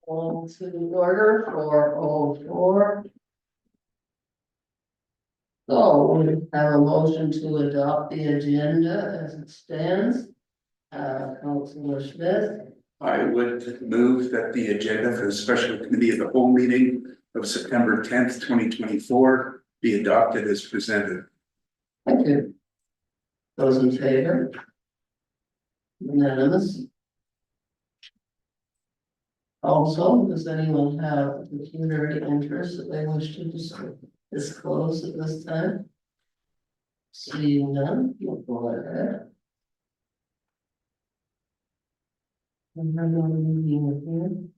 Call to the order 4:04. So we have a motion to adopt the agenda as it stands. Councilor Smith, I would move that the agenda for the special committee of the whole meeting of September 10th, 2024 be adopted as presented. thank you. Those in favor? Unanimous. Also, does anyone have pecuniary interest that they wish to disclose at this time? Seeing none, you'll go ahead. And then we'll meeting with you.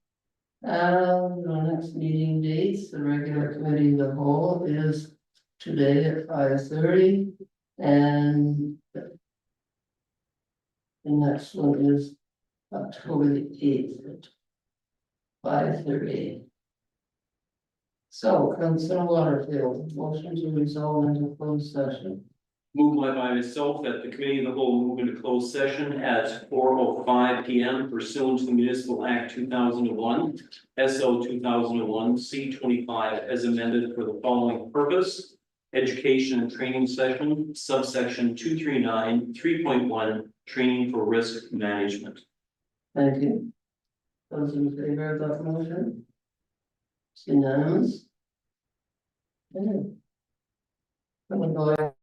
The next meeting dates, the regular committee of the whole is today at 5:30. And the next one is October the 8th at 5:30. So, Councilor Waterfield, motion to resolve into closed session. Moved by myself that the committee of the whole move into closed session at 4:05 PM pursuant to the Municipal Act 2001, SO 2001, C25 as amended for the following purpose. Education and training session, subsection 239, 3.1, training for risk management. Thank you. Those in favor of that motion? It's unanimous. Okay. I'm gonna go ahead.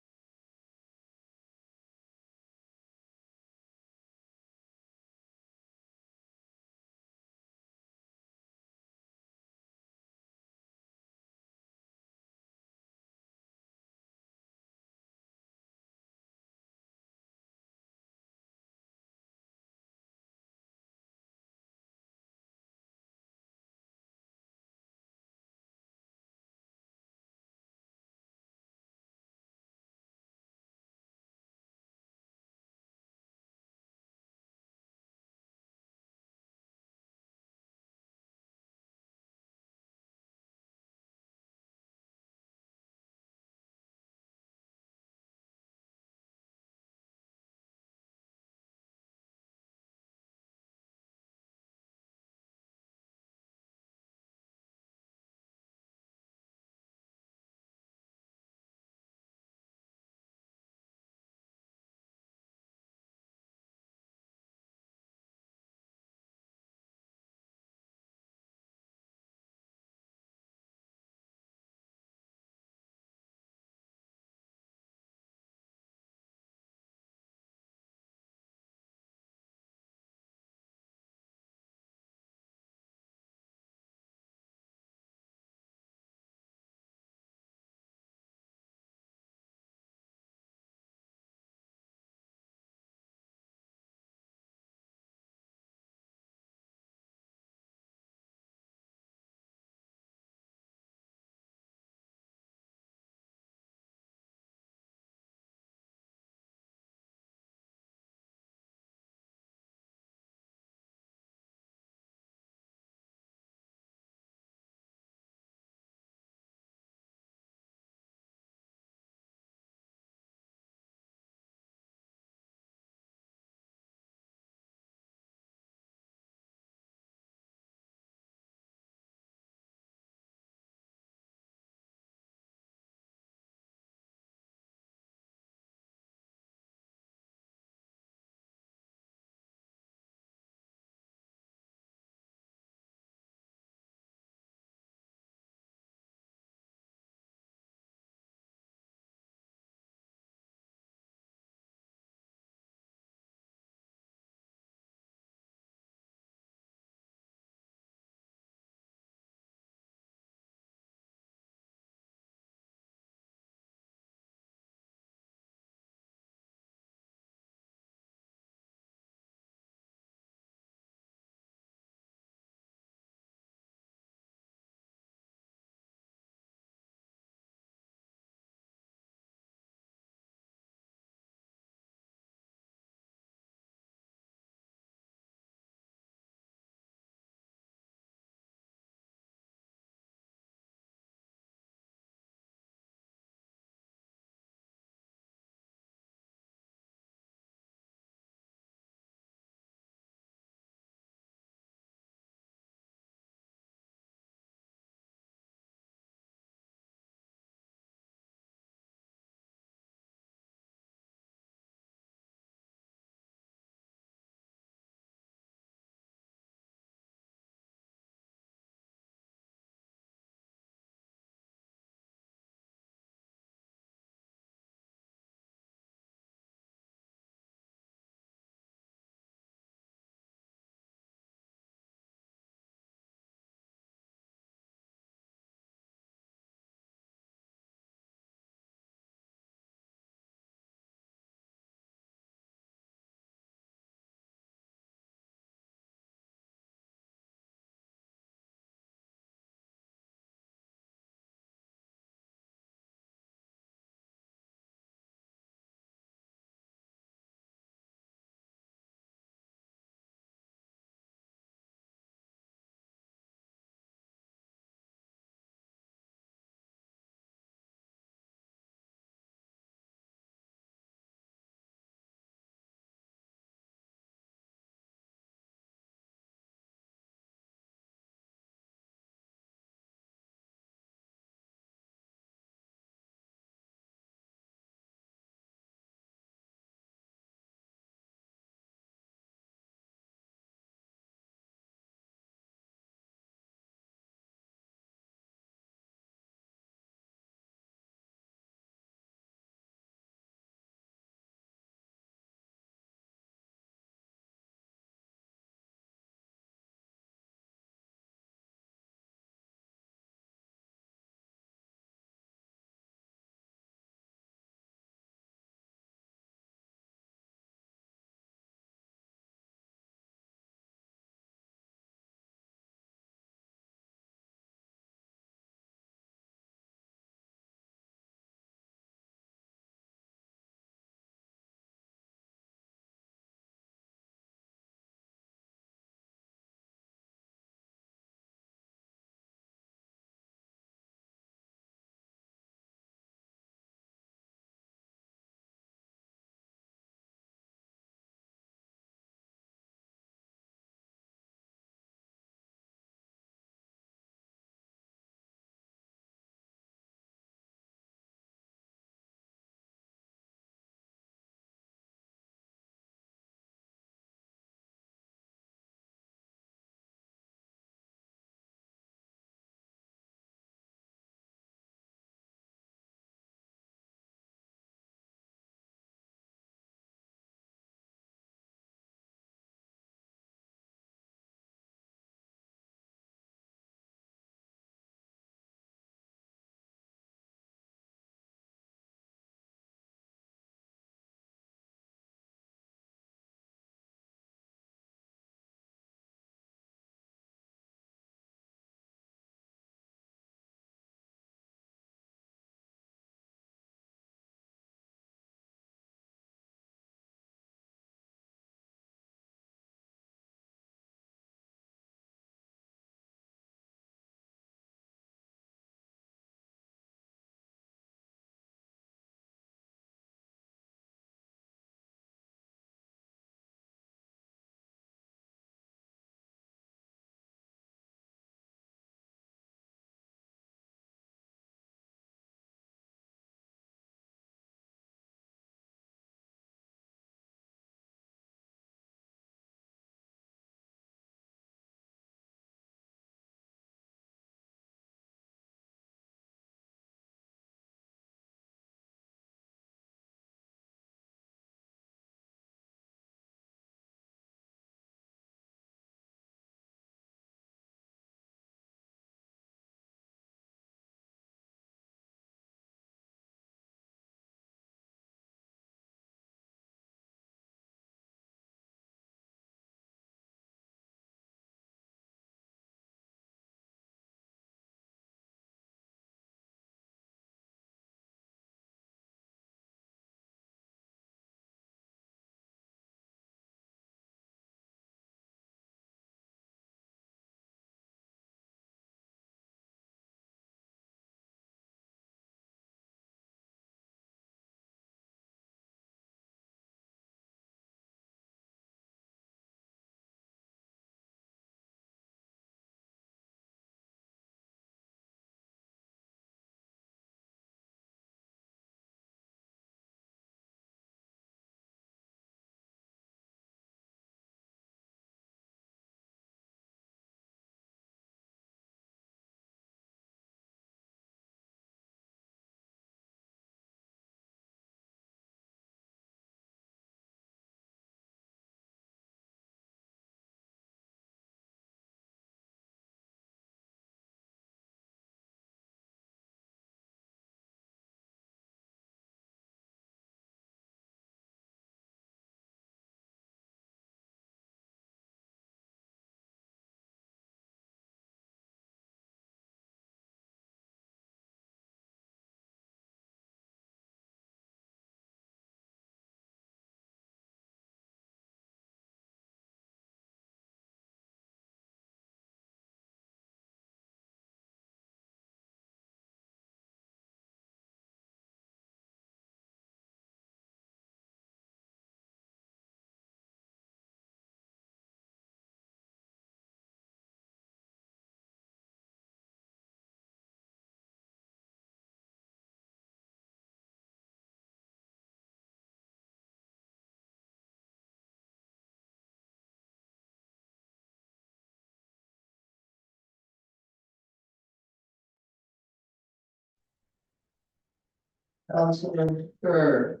Councilman Kerr,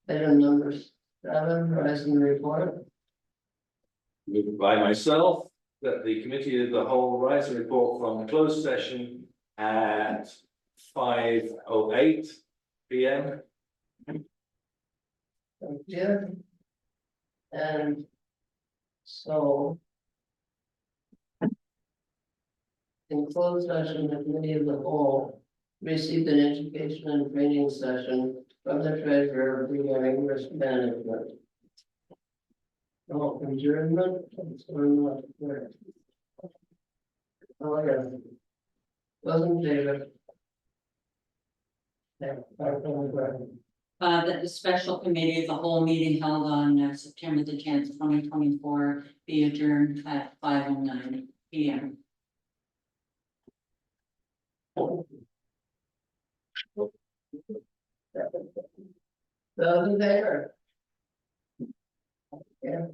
item number 7, Horizon report. Moved by myself, that the committee of the whole rise and report from closed session at 5:08 P.M. Thank you. And so. In closed session, the committee of the whole received an education and training session from the treasurer regarding risk management. No adjournment, or not, where? Oh, yeah. Wasn't David. Yeah, That the special committee of the whole meeting held on September the 10th, 2024, be adjourned at 5:09 P.M. Those in favor? Yeah.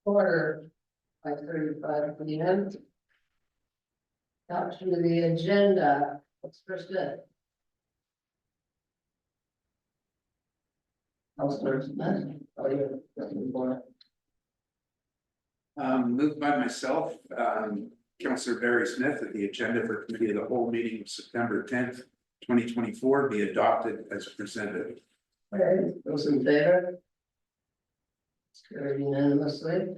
Order, 5:35 p.m. Adoption of the agenda, what's first it? Councilor Smith, oh, you're looking for it. Moved by myself, Councillor Barry Smith, that the agenda for committee of the whole meeting of September 10th, 2024 be adopted as presented. Okay, those in favor? It's carried unanimously.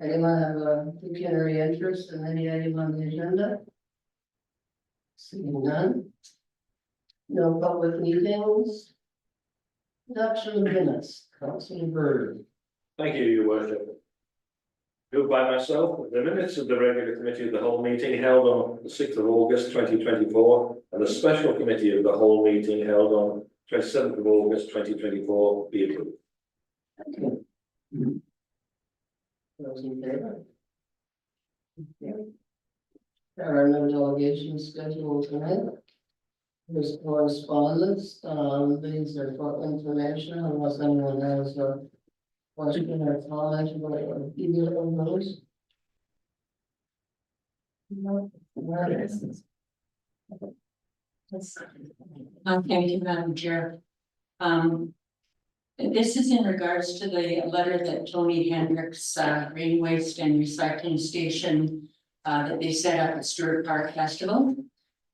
Anyone have a pecuniary interest in any item on the agenda? Seeing none. No public meetings. Adoption of minutes, Councilor Byrd. Thank you, your worship. Moved by myself, the minutes of the regular committee of the whole meeting held on the 6th of August 2024, and the special committee of the whole meeting held on 27th of August 2024 be approved. Thank you. Those in favor? Okay. There are no delegations scheduled tonight. There's correspondence, these are for information unless anyone has a question or comment about either of those. No, that is. Thank you, Madam Chair. This is in regards to the letter that Tony Hendricks, Green Waste and Recycling Station, that they set up at Stewart Park Festival.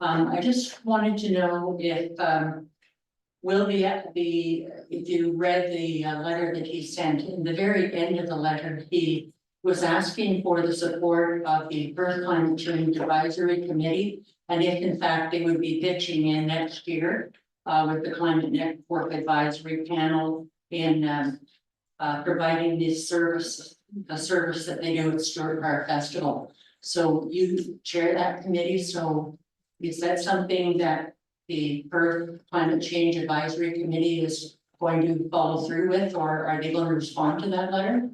I just wanted to know if, will if you read the letter that he sent, in the very end of the letter, he was asking for the support of the Perth Climate Change Advisory Committee, and if in fact they would be pitching in next year with the Climate Network Advisory Panel in providing this service, a service that they do at Stewart Park Festival. So you chair that committee, so is that something that the Perth Climate Change Advisory Committee is going to follow through with, or are they going to respond to that letter?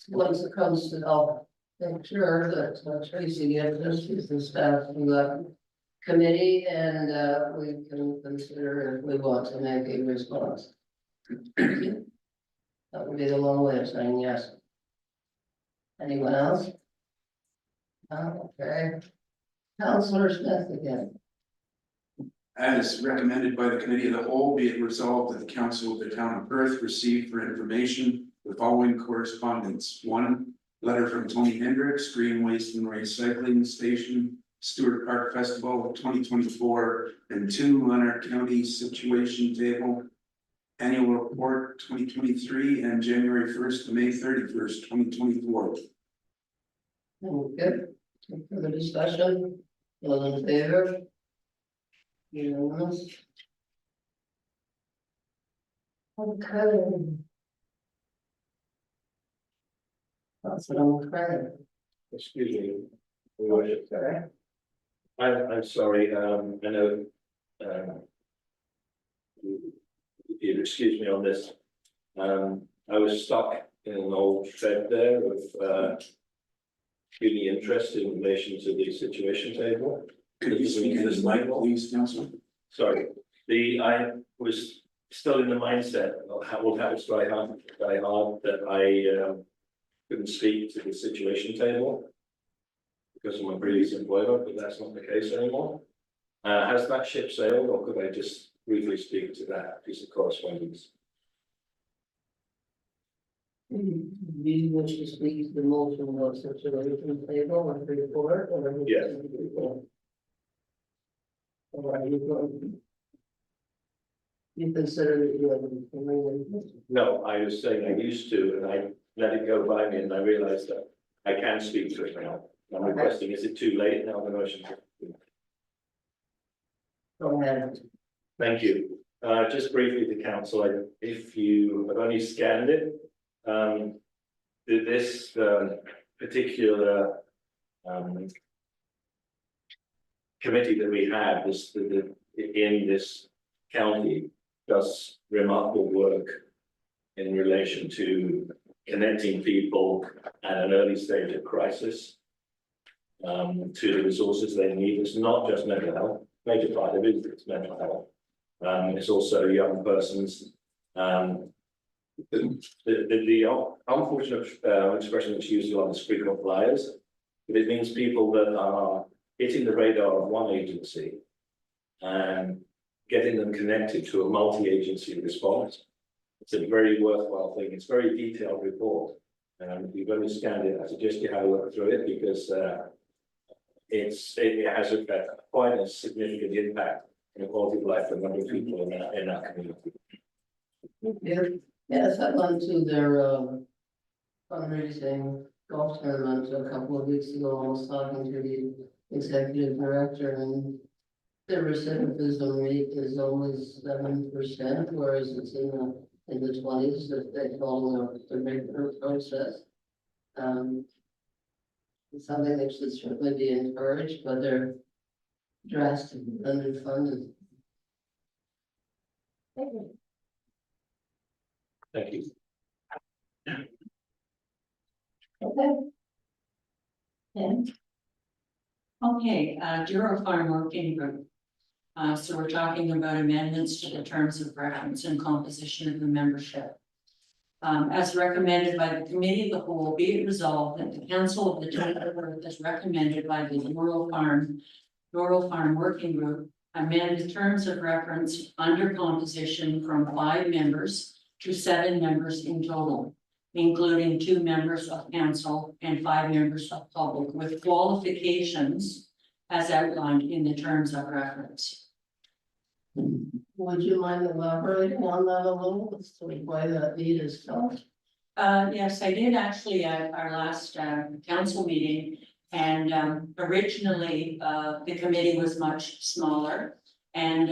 Once it comes to, I'll make sure that Tracy gets this, she's the staff from the committee, and we can consider if we want to make a response. That would be the long way of saying yes. Anyone else? Okay. Councilor Smith again. As recommended by the committee of the whole, be it resolved that the council of the town of Perth receive for information the following correspondence. 1, letter from Tony Hendricks, Green Waste and Recycling Station, Stewart Park Festival 2024, and 2, Leonard County Situation Table, Annual Report 2023, and January 1st to May 31st, 2024. Good. Further discussion? All in favor? Unanimous. Okay. That's what I'm afraid. Excuse me, your worship. Okay. I'm sorry, I know, you'd excuse me on this. I was stuck in an old thread there of really interest in relation to the situation table. Could you speak to this light, please, Councillor? Sorry, I was still in the mindset of how we'll have to try hard that I couldn't speak to the situation table because of my previous employment, but that's not the case anymore. Has that ship sailed, or could I just briefly speak to that piece of correspondence? Do you wish to speak to the motion about situation table or report or? Yes. Or are you going? You consider that you have an opinion? No, I was saying I used to, and I let it go by me, and I realized that I can speak to it now. I'm requesting, is it too late now, the motion? Go ahead. Thank you. Just briefly to council, if you have only scanned it, this particular committee that we have, in this county, does remarkable work in relation to connecting people at an early stage of crisis to the resources they need. It's not just mental health. Major part of it is mental health. It's also young persons The unfortunate expression that's used a lot is frequent flyers. But it means people that are hitting the radar of one agency and getting them connected to a multi-agency response. It's a very worthwhile thing. It's a very detailed report. And if you've only scanned it, I suggest you have a look through it because it has quite a significant impact on the quality of life for a number of people in that community. Yes, I went to their fundraising golf tournament a couple of weeks ago. I was talking to the executive director, and the recidivism rate is only 7%, whereas it's in the 20s that they follow the regular process. It's something that should certainly be encouraged, but they're drastically underfunded. Thank you. Okay. And Okay, Duro Farm Working Group. So we're talking about amendments to the terms of reference and composition of the membership. As recommended by the committee of the whole, be it resolved that the council of the town of Perth, as recommended by the Duro Farm Working Group, amend the terms of reference under composition from 5 members to 7 members in total, including 2 members of council and 5 members of public, with qualifications as outlined in the terms of reference. would you mind elaborating on that a little, as to why that need is felt? Yes, I did actually at our last council meeting. And originally, the committee was much smaller. And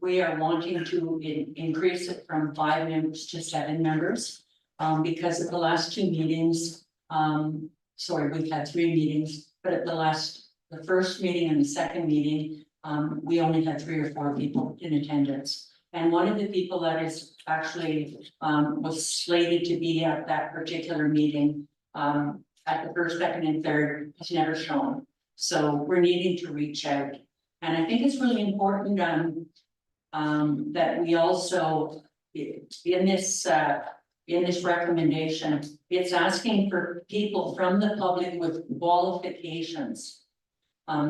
we are wanting to increase it from 5 members to 7 members. Because of the last 2 meetings, we've had 3 meetings, but at the first meeting and the second meeting, we only had 3 or 4 people in attendance. And one of the people that is actually was slated to be at that particular meeting at the first, second, and third has never shown. So we're needing to reach out. And I think it's really important that we also in this recommendation, it's asking for people from the public with qualifications.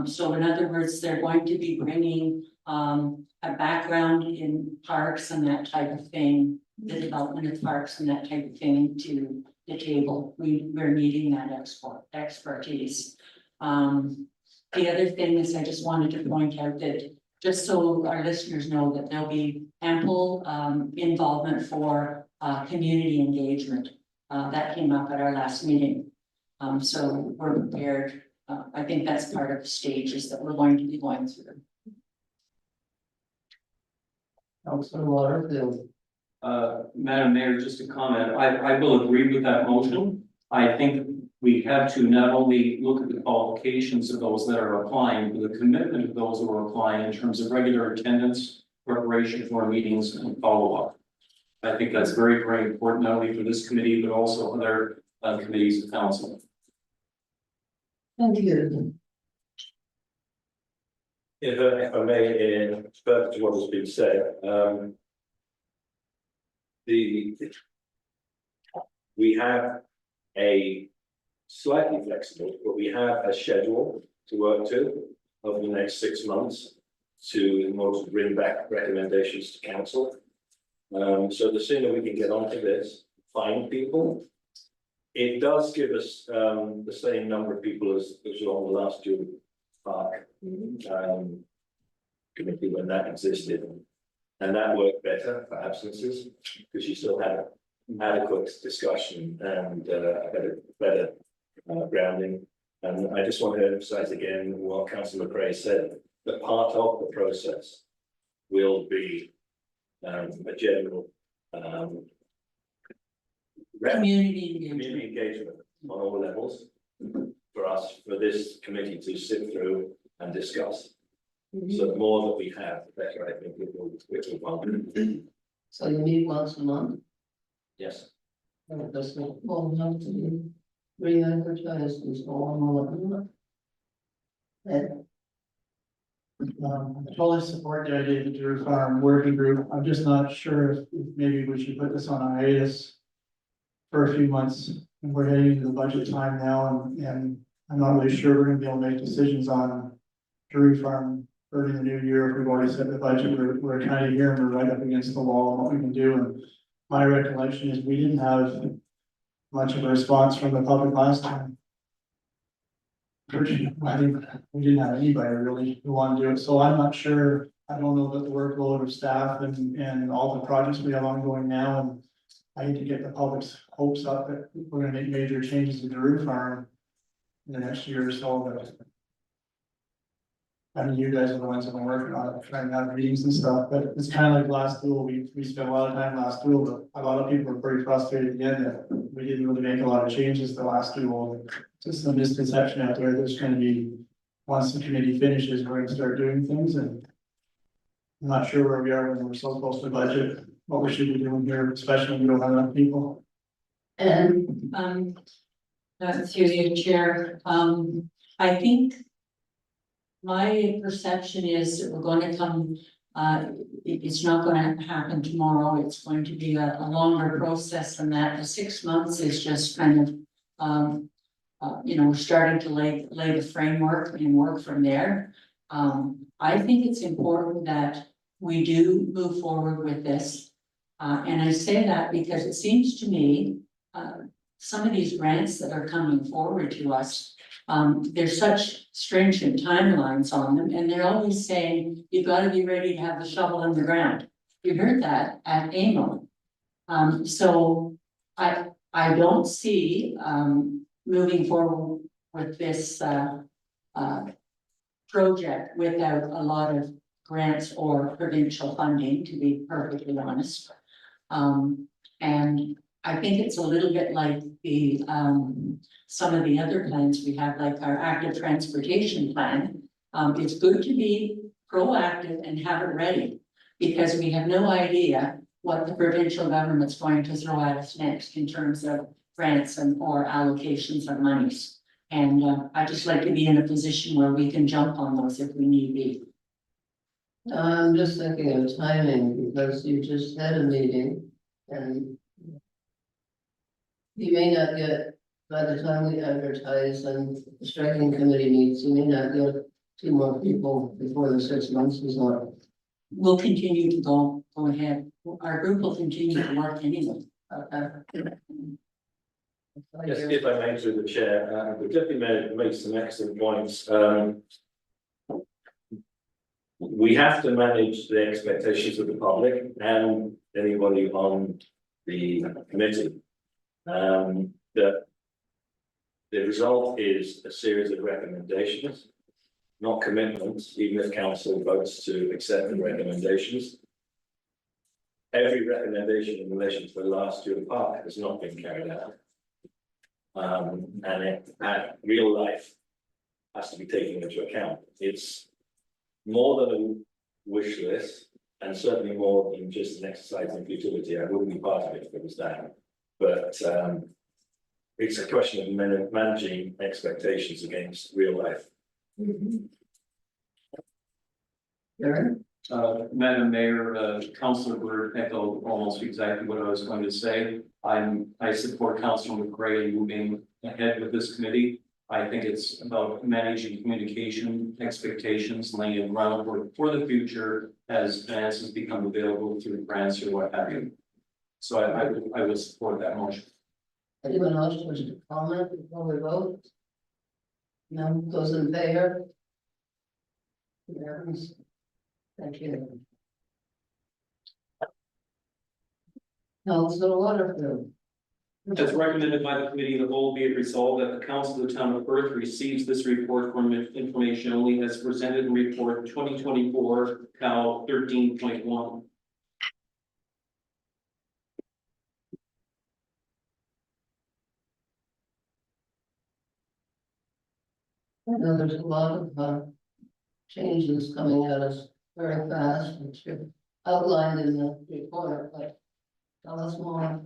So in other words, they're going to be bringing a background in parks and that type of thing, the development of parks and that type of thing to the table. We're needing that expertise. The other thing is I just wanted to point out that just so our listeners know that there'll be ample involvement for community engagement. That came up at our last meeting. So we're prepared. I think that's part of the stages that we're going to be going through. Councilor Waterfield. Madam Mayor, just a comment. I will agree with that motion. I think we have to not only look at the qualifications of those that are applying, but the commitment of those who are applying in terms of regular attendance, preparation for meetings, and follow-up. I think that's very, very important, not only for this committee, but also other committees of council. Thank you. If I may, in further to what has been said, we have a slightly flexible, but we have a schedule to work to over the next 6 months in order to bring back recommendations to council. So the sooner we can get onto this, find people. It does give us the same number of people as was on the last June Park committee when that existed, and that worked better for absences because you still had adequate discussion and better grounding. And I just want to emphasize again what Councillor McRae said, that part of the process will be a general Community engagement on all levels for us, for this committee to sit through and discuss. So the more that we have, the better I think it will. So you meet once a month? Yes. That's not long enough to be re-advertised and so on. I totally support the idea of the Drew Farm working group. I'm just not sure if maybe we should put this on a hiatus for a few months. And we're heading into the budget time now and I'm not really sure we're gonna be able to make decisions on Drew Farm early in the new year. If we've already set the budget, we're kind of here and we're right up against the wall on what we can do. And my recollection is we didn't have much of a response from the public last time. I think we didn't have anybody really who wanted to do it, so I'm not sure, I don't know about the workload of staff and all the projects we have ongoing now, and I need to get the public's hopes up that we're gonna make major changes to the roof farm in the next year or so, but I mean, you guys are the ones that have been working on it, trying to have meetings and stuff, but it's kind of like last duel, we spent a lot of time last duel, but a lot of people were pretty frustrated again that we didn't really make a lot of changes the last duel. Just a misconception out there, there's gonna be, once the committee finishes, we're gonna start doing things and I'm not sure where we are when we're so close to budget, what we should be doing here, especially when we don't have enough people. And Through you, Chair, I think my perception is that we're going to come, it's not gonna happen tomorrow, it's going to be a longer process than that. The 6 months is just kind of, we're starting to lay the framework and work from there. I think it's important that we do move forward with this. And I say that because it seems to me, some of these grants that are coming forward to us, there's such stringent timelines on them, and they're always saying, you've got to be ready to have the shovel in the ground. You heard that at AMO. So I don't see, moving forward with this, project without a lot of grants or provincial funding, to be perfectly honest. And I think it's a little bit like the, some of the other plans we have, like our active transportation plan. It's good to be proactive and have it ready, because we have no idea what the provincial government's going to throw at us next in terms of grants and or allocations of monies. And I just like to be in a position where we can jump on those if we need be. I'm just thinking of timing, because you just had a meeting and you may not get, by the time we advertise and the striking committee meets, you may not get 2 more people before the 6 months is up. We'll continue to go ahead. Our group will continue to work anyway. Yes, if I may, through the chair, the deputy mayor makes some excellent points. We have to manage the expectations of the public and anybody on the committee. That the result is a series of recommendations, not commitments, even if council votes to accept the recommendations. Every recommendation in relation to the last year park has not been carried out. And real life has to be taken into account. It's more than a wish list, and certainly more than just an exercise in futility. I wouldn't be part of it if it was that. But it's a question of managing expectations against real life. Madam Mayor, Councilor Bird echoed almost exactly what I was going to say. I support Councilor McRae in moving ahead with this committee. I think it's about managing communication expectations, laying a groundwork for the future as finances become available through grants or what have you. So I would support that motion. Anyone else wish to comment before we vote? No, those in favor? Yes. Thank you. Councilor Waterfield. As recommended by the committee of the whole, be it resolved that the council of the town of Perth receives this report from information only as presented in report 2024 Cal 13.1. I know there's a lot of changes coming at us very fast, which are outlined in the report, but tell us more.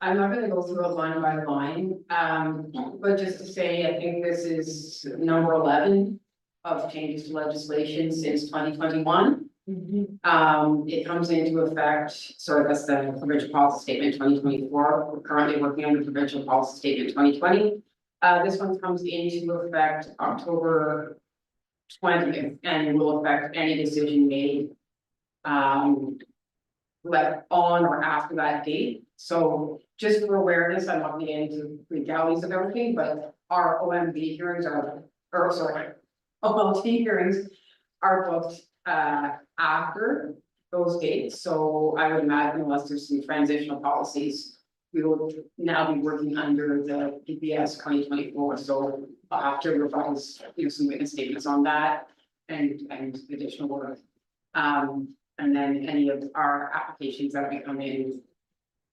I'm not gonna go through it line by line, but just to say, I think this is number 11 of changes to legislation since 2021. It comes into effect, so that's the provincial policy statement 2024. We're currently working on the provincial policy statement 2020. This one comes into effect October 20th and will affect any decision made left on or after that date. So just for awareness, I'm not getting into legalities of everything, but our OMB hearings are, or sorry, OLT hearings are booked after those dates. So I would imagine unless there's some transitional policies, we will now be working under the PPS 2024. So I'll have to revise, some witness statements on that and additional work. And then any of our applications that we come in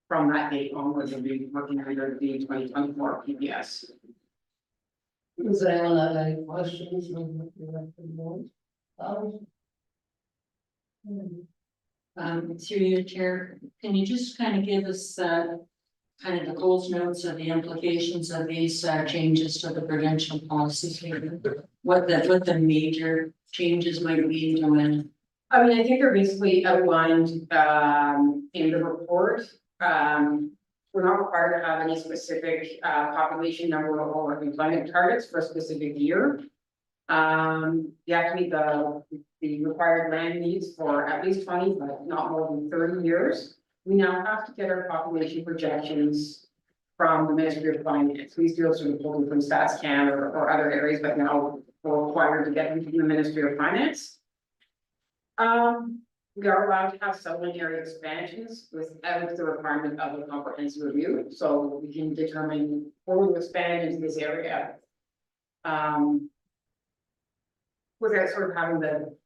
from that date onwards will be working under the 2024 PPS. Does anyone have any questions on what you have to know? Through your chair, can you just kind of give us, kind of the goals notes of the implications of these, changes to the provincial policies here? What the major changes might be to when? I mean, I think they're basically outlined in the report. We're not required to have any specific population number or employment targets for a specific year. You have to meet the required land needs for at least 20, but not more than 30 years. We now have to get our population projections from the Ministry of Finance. We used to sort of pull them from StatsCan or other areas, but now we're required to get them from the Ministry of Finance. We are allowed to have settlement area expansions without the requirement of a comprehensive review, so we can determine where we expand into this area. Without sort of having the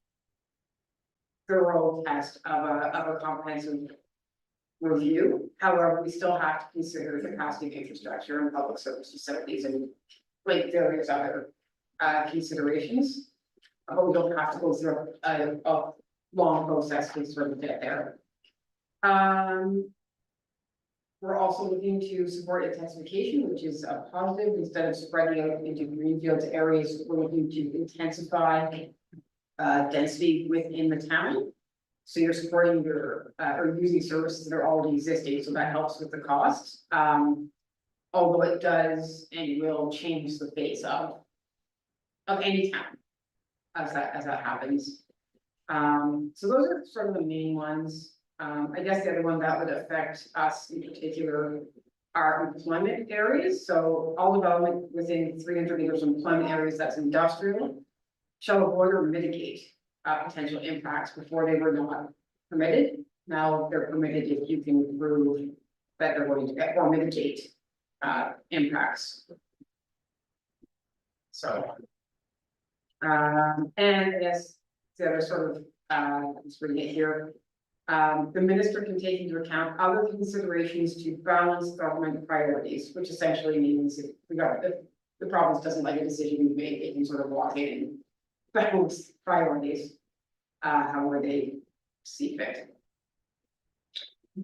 thorough test of a comprehensive review. However, we still have to consider the capacity of infrastructure and public service facilities and like various other considerations. But we don't have to go through a long process to sort of get there. We're also looking to support intensification, which is a positive. Instead of spreading out into greenfields areas, we're looking to intensify density within the town. So you're supporting your or using services that are already existing, so that helps with the costs. Although it does and will change the face of any town as that happens. So those are sort of the main ones. I guess the other one that would affect us in particular are employment areas. So all development within 300 meters of employment areas that's industrial shall avoid or mitigate potential impacts before they were not permitted. Now they're permitted if you can prove that they're going to get or mitigate impacts. So, and I guess the other sort of, let's bring it here. The minister can take into account other considerations to balance government priorities, which essentially means if the province doesn't like a decision we make, it can sort of walk in and balance priorities, however they see fit.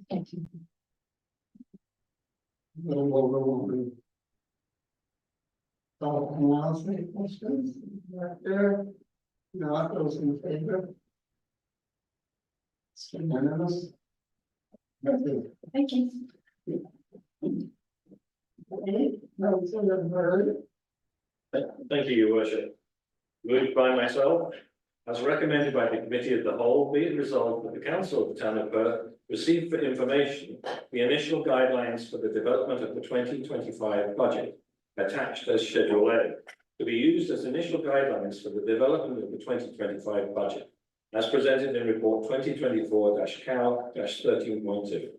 Thank you. Anyone else any questions? There, not those in favor? It's unanimous. Thank you. Okay, no, so the heard. Thank you, your worship. Moved by myself, as recommended by the committee of the whole, be it resolved that the council of the town of Perth receive for information the initial guidelines for the development of the 2025 budget attached as Schedule A, to be used as initial guidelines for the development of the 2025 budget, as presented in report 2024-CAL-13.2.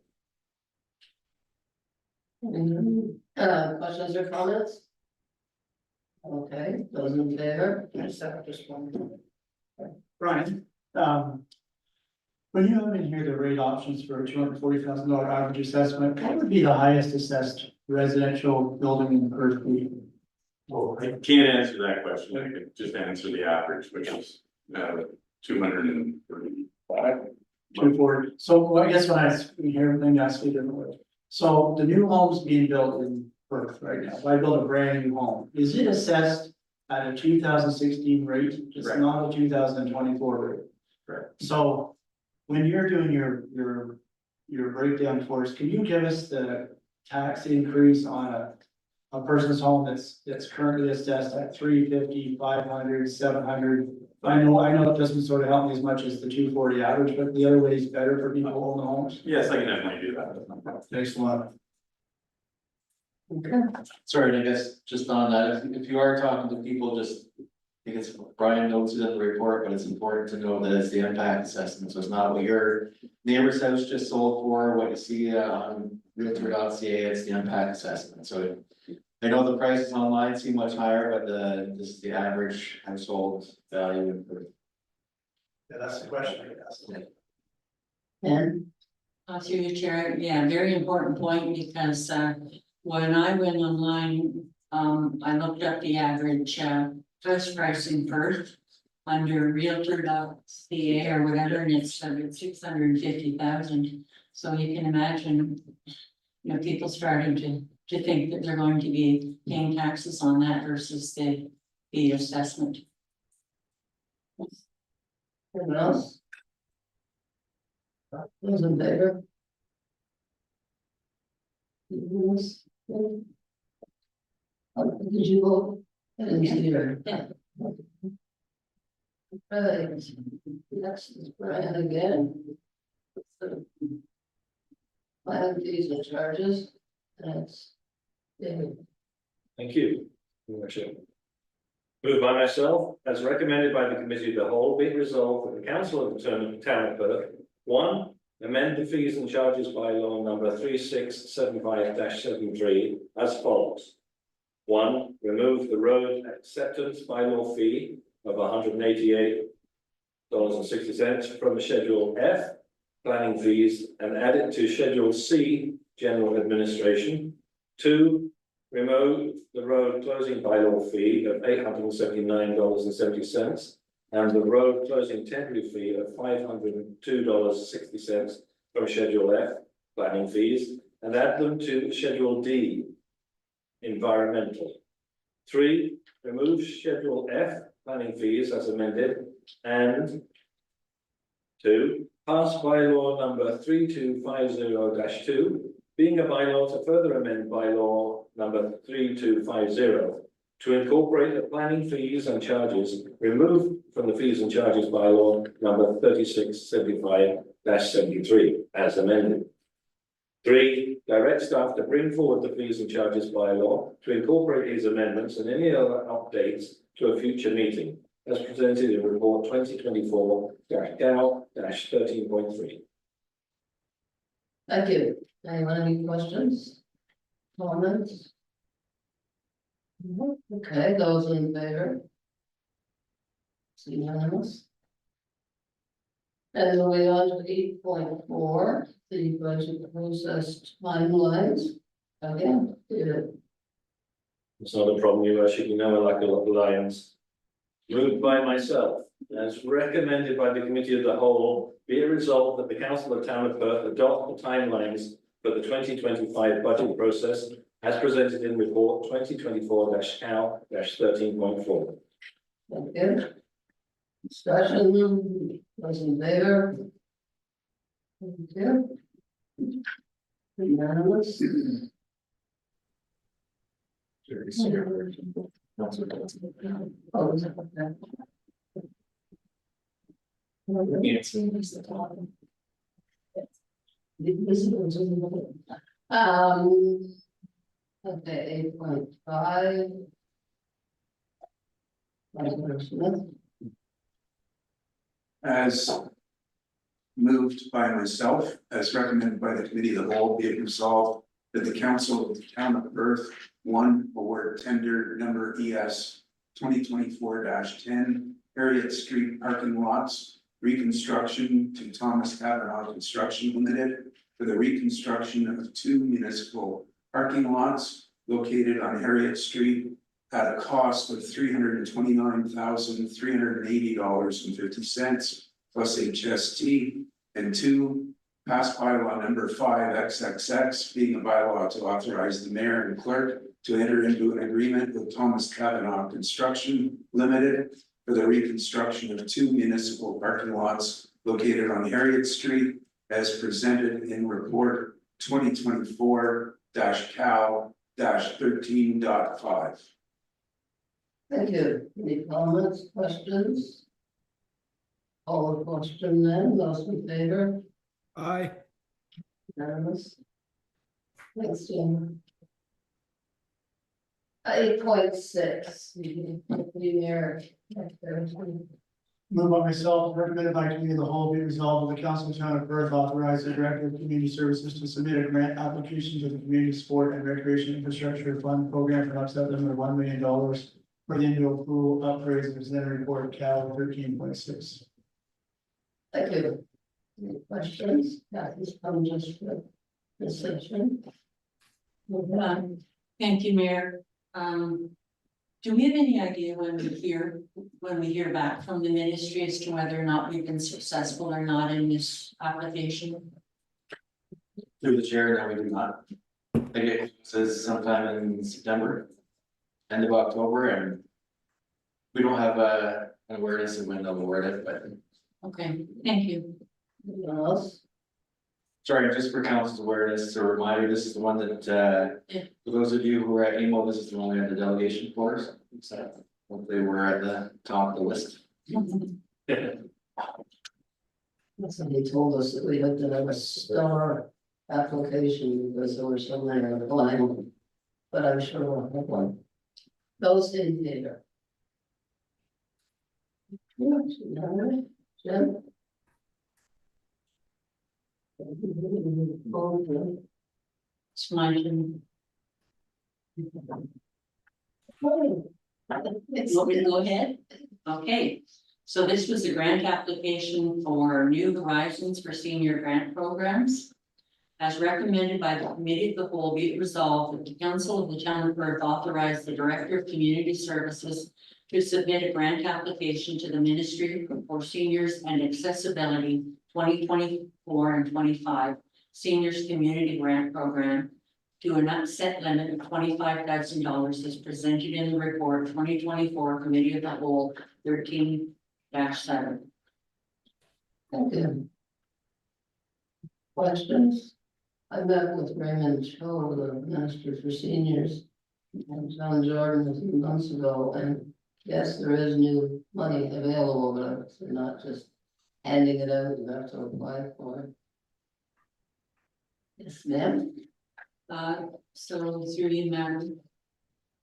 Questions or comments? Okay, those in favor? Just one. Brian, when you have in here the rate options for a $240,000 average assessment, what would be the highest assessed residential building in Perth? Well, I can't answer that question. I can just answer the average, which is 235. 240. So well, I guess when I hear, maybe I speak different way. So the new homes being built in Perth right now, if I build a brand new home, is it assessed at a 2016 rate, it's Correct. not a 2024 rate. Correct. So when you're doing your breakdown for us, can you give us the tax increase on a person's home that's currently assessed at 350, 500, 700? I know it doesn't sort of help me as much as the 240 average, but the other way is better for people who own the homes. Yes, I can definitely do that. Thanks a lot. Okay. Sorry, and I guess just on that, if you are talking to people, just, I think it's Brian notes it in the report, but it's important to know that it's the impact assessment, so it's not what your neighbor's house just sold for, what you see on realtor.ca, it's the impact assessment, so. I know the prices online seem much higher, but this is the average household value. Yeah, that's the question I guess. And Through the chair, yeah, very important point, because when I went online, I looked up the average first pricing first. Under realtor.ca or whatever, and it's 650,000, so you can imagine. You know, people starting to think that they're going to be paying taxes on that versus the assessment. anyone else? Those in favor? Yes. Did you vote? I didn't see your. Yeah. Right, next is Brian again. Plan fees and charges, that's. David. Thank you. Moved by myself, as recommended by the committee of the whole, be it resolved that the council of the town of Perth, one, amend the fees and charges by law number 3675-73 as follows. One, remove the road acceptance bylaw fee of $188.60 from the Schedule F, planning fees, and add it to Schedule C, general administration. Two, remove the road closing bylaw fee of $879.70 and the road closing temporary fee of $502.60 from Schedule F, planning fees, and add them to Schedule D, environmental. Three, remove Schedule F, planning fees as amended, and two, pass bylaw number 3250-2, being a bylaw to further amend bylaw number 3250 to incorporate the planning fees and charges removed from the fees and charges bylaw number 3675-73 as amended. Three, direct staff to bring forward the fees and charges bylaw to incorporate these amendments and any other updates to a future meeting as presented in report 2024-13.3. Thank you. Anyone have any questions? Comments? Okay, those in favor? It's unanimous. And moving on to 8.4, the budget process timelines. Again, David. It's not a problem, you should know I like a lot of lions. Moved by myself, as recommended by the committee of the whole, be it resolved that the council of town of Perth adopt the timelines for the 2025 budget process as presented in report 2024-13.4. Thank you. Discussion, those in favor? Thank you. Unanimous. Oh, is it? Okay. Okay, 8.5. As moved by myself, as recommended by the committee of the whole, be it resolved that the council of the town of Perth, one, award tender number ES 2024-10, Harriet Street parking lots, reconstruction to Thomas Cavanaugh Construction Limited for the reconstruction of 2 municipal parking lots located on Harriet Street at a cost of $329,380.50 plus HST, and 2, pass bylaw number 5 XXX, being a bylaw to authorize the mayor and clerk to enter into an agreement with Thomas Cavanaugh Construction Limited for the reconstruction of 2 municipal parking lots located on Harriet Street as presented in report 2024-CAL-13.5. Thank you. Any comments, questions? Call the question then, those in favor? Aye. Unanimous. Thanks, Jim. 8.6. Move by myself, recommended by committee of the whole, be resolved that the council of the town of Perth authorize the director of community services to submit a grant application to the community sport and recreation infrastructure fund program for an upset limit of $1 million for the indoor pool upgrades and presented report CAL 13.6. Thank you. Any questions? Kathy's come just for this section. Thank you, Mayor. Do we have any idea when we hear back from the ministry as to whether or not we've been successful or not in this application? Through the chair, no, we do not. I think it says sometime in September, end of October, and we don't have an awareness of when they'll award it, but Okay, thank you. Anyone else? sorry, just for council's awareness, a reminder, this is the one that, for those of you who are at emo, this is the one we had the delegation for, so hopefully we're at the top of the list. Somebody told us that we had to have a star application because there were so many applying. But I'm sure we'll have one. Those in favor? Jim? It's my turn. It's Want me to go ahead? Okay, so this was a grant application for New Horizons for Senior Grant Programs. As recommended by the Committee of the Whole, be it resolved that the Council of the Town of Perth authorize the Director of Community Services to submit a grant application to the Ministry for Seniors and Accessibility 2024 and 25 Seniors Community Grant Program to an upset limit of $25,000 as presented in the report 2024 Committee of the Whole 13-7. Thank you. Questions? I met with Raymond Cho, the Minister for Seniors, and John Jordan a few months ago, and yes, there is new money available, but they're not just handing it out, you have to apply for it. Yes, ma'am. So through you, Madam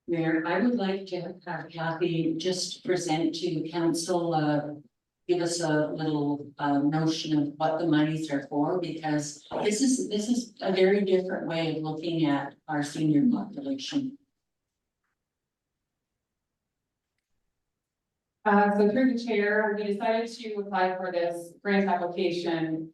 Mayor, I would like to have Kathy just present to council, give us a little notion of what the monies are for, because this is a very different way of looking at our senior population. So through the chair, we decided to apply for this grant application.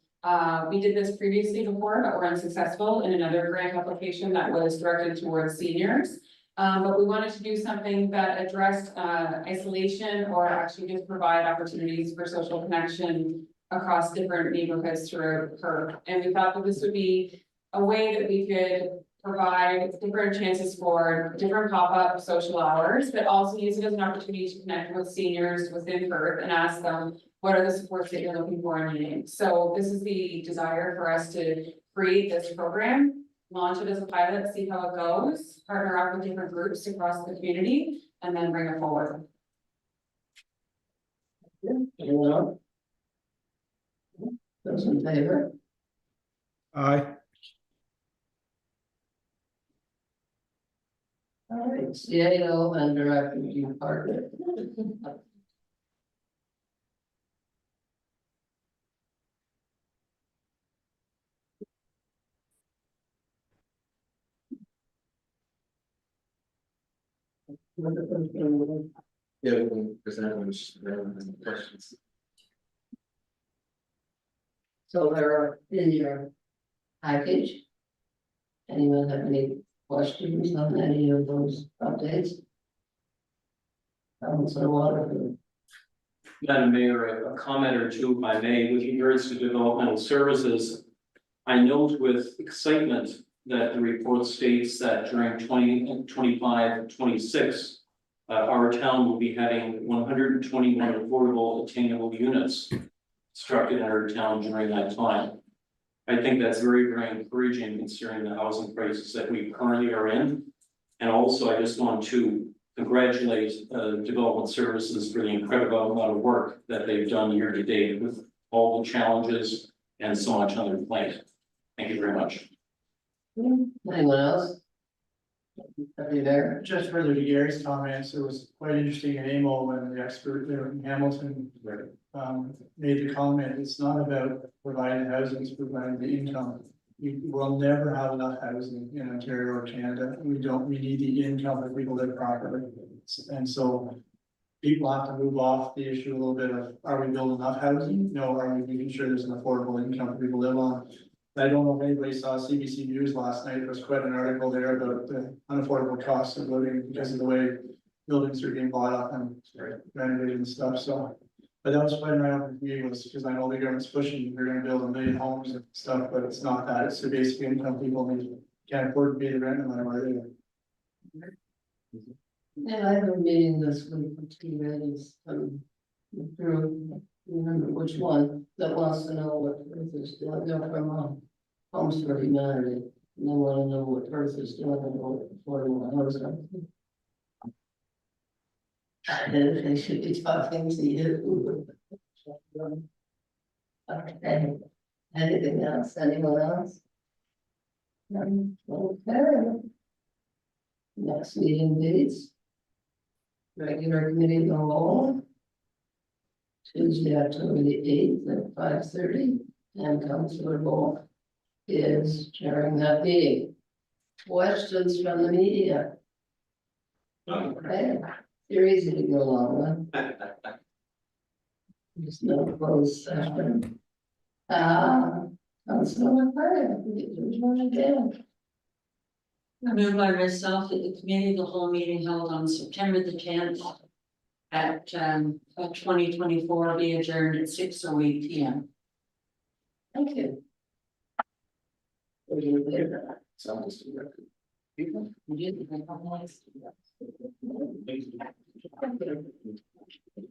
We did this previously before, but were unsuccessful in another grant application that was directed towards seniors. But we wanted to do something that addressed isolation or actually just provide opportunities for social connection across different neighborhoods throughout Perth. And we thought that this would be a way that we could provide different chances for different pop-up social hours, but also use it as an opportunity to connect with seniors within Perth and ask them, what are the supports that you're looking for and needing? So this is the desire for us to create this program, launch it as a pilot, see how it goes, partner up with different groups across the community, and then bring it forward. Anyone else? Those in favor? Aye. All right, CAO and Director Department. Yeah, we can present them, questions. So they're in your package. Anyone have any questions on any of those updates? Councilor Waterford. Madam Mayor, a comment or two, if I may, with regards to developmental services. I note with excitement that the report states that during 2025-26, our town will be having 121 affordable attainable units constructed in our town during that time. I think that's very, very encouraging considering the housing crisis that we currently are in. And also, I just want to congratulate Development Services for the incredible amount of work that they've done year to date with all the challenges and so much on their plate. Thank you very much. Anyone else? Are you there? Just further to Gary's comments, it was quite interesting in AMO when the expert there in Hamilton. Made the comment, it's not about providing housing, it's providing the income. We will never have enough housing in Ontario or Canada, we need the income if people live properly. And so people have to move off the issue a little bit of, are we building enough housing? No, are we making sure there's an affordable income for people to live on? I don't know if anybody saw CBC News last night, there was quite an article there about the unaffordable costs of living because of the way buildings are being bought up and renovated and stuff, so. But that was quite an eye-opener for me, was because I know the government's pushing, they're gonna build 1 million homes and stuff, but it's not that, it's the basic income people need, can't afford to pay the rent no matter where they live. And I have a meeting this week with two ladies, through, remember which one, that wants to know what Earth is doing, they're from, Homes for Humanity. And they wanna know what Earth is doing about affordable housing. And they should be talking to you. Okay, anything else, anyone else? None? Okay. Next meeting dates. Regular committee of the whole. Tuesday, October the 8th at 5:30, and Councilor Bull is chairing that meeting. Questions from the media? Okay, you're easy to go along with. There's no closed session. Councilor McCarty, there's one again. I move by myself that the committee of the whole meeting held on September the 10th at 2024 be adjourned at 6:08 p.m. Thank you. Were you there? Someone's to record. You did.